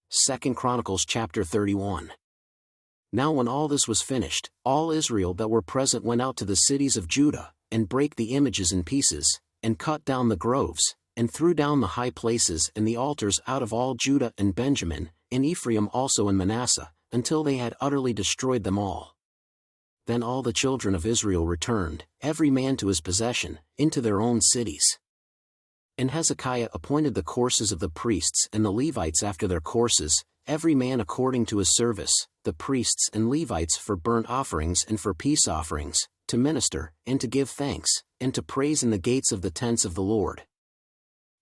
2 Chronicles chapter 31. Now when all this was finished, all Israel that were present went out to the cities of Judah, and brake the images in pieces, and cut down the groves, and threw down the high places and the altars out of all Judah and Benjamin, and Ephraim also and Manasseh, until they had utterly destroyed them all. Then all the children of Israel returned, every man to his possession, into their own cities. And Hezekiah appointed the courses of the priests and the Levites after their courses, every man according to his service, the priests and Levites for burnt offerings and for peace offerings, to minister, and to give thanks, and to praise in the gates of the tents of the Lord.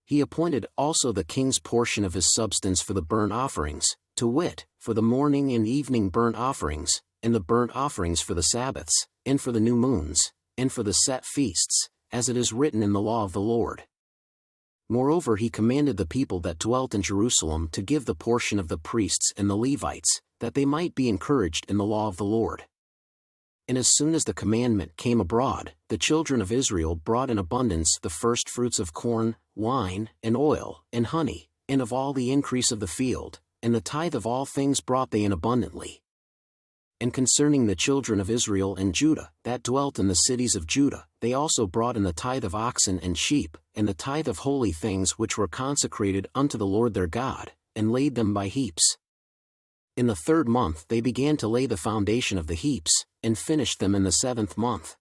He appointed also the king's portion of his substance for the burnt offerings, to wit, for the morning and evening burnt offerings, and the burnt offerings for the Sabbaths, and for the new moons, and for the set feasts, as it is written in the law of the Lord. Moreover he commanded the people that dwelt in Jerusalem to give the portion of the priests and the Levites, that they might be encouraged in the law of the Lord. And as soon as the commandment came abroad, the children of Israel brought in abundance the first fruits of corn, wine, and oil, and honey, and of all the increase of the field, and the tithe of all things brought they in abundantly. And concerning the children of Israel and Judah, that dwelt in the cities of Judah, they also brought in the tithe of oxen and sheep, and the tithe of holy things which were consecrated unto the Lord their God, and laid them by heaps. In the 3rd month they began to lay the foundation of the heaps, and finished them in the 7th month.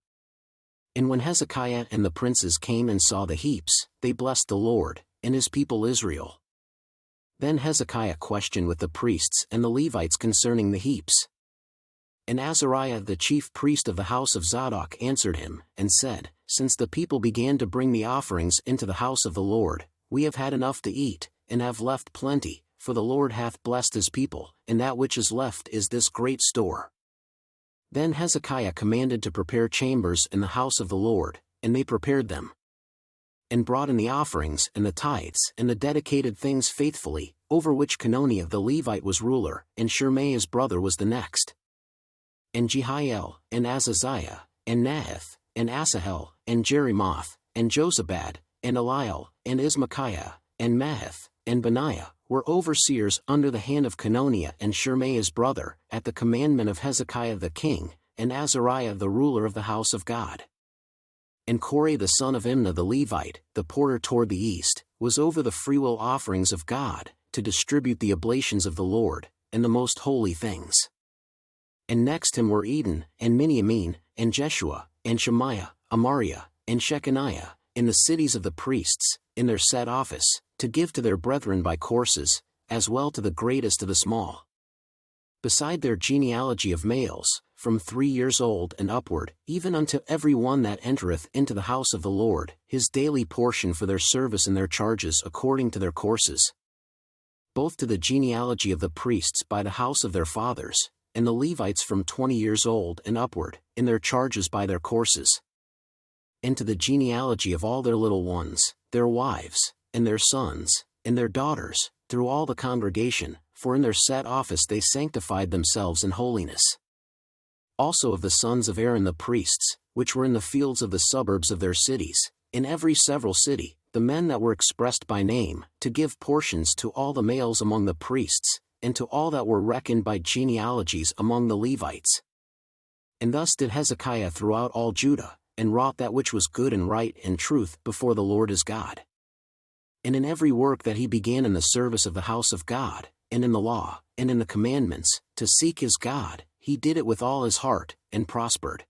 And when Hezekiah and the princes came and saw the heaps, they blessed the Lord, and his people Israel. Then Hezekiah questioned with the priests and the Levites concerning the heaps. And Azariah the chief priest of the house of Zadok answered him, and said, Since the people began to bring the offerings into the house of the Lord, we have had enough to eat, and have left plenty, for the Lord hath blessed his people, and that which is left is this great store. Then Hezekiah commanded to prepare chambers in the house of the Lord, and they prepared them, and brought in the offerings and the tithes and the dedicated things faithfully, over which Cononiah the Levite was ruler, and Shimei his brother was the next. And Jehiel, and Azaziah, and Nahath, and Asahel, and Jerimoth, and Jozabad, and Eliel, and Ismachiah, and Mahath, and Benaiah, were overseers under the hand of Cononiah and Shimei his brother, at the commandment of Hezekiah the king, and Azariah the ruler of the house of God. And Korah the son of Imnah the Levite, the porter toward the east, was over the freewill offerings of God, to distribute the oblations of the Lord, and the most holy things. And next him were Eden, and Miniamin, and Jeshua, and Shemaiah, Amariah, and Shechaniah, in the cities of the priests, in their set office, to give to their brethren by courses, as well to the greatest of the small. Beside their genealogy of males, from 3 years old and upward, even unto every one that entereth into the house of the Lord, his daily portion for their service and their charges according to their courses. Both to the genealogy of the priests by the house of their fathers, and the Levites from 20 years old and upward, in their charges by their courses. And to the genealogy of all their little ones, their wives, and their sons, and their daughters, through all the congregation, for in their set office they sanctified themselves in holiness. Also of the sons of Aaron the priests, which were in the fields of the suburbs of their cities, in every several city, the men that were expressed by name, to give portions to all the males among the priests, and to all that were reckoned by genealogies among the Levites. And thus did Hezekiah throughout all Judah, and wrought that which was good and right and truth before the Lord his God. And in every work that he began in the service of the house of God, and in the law, and in the commandments, to seek his God, he did it with all his heart, and prospered.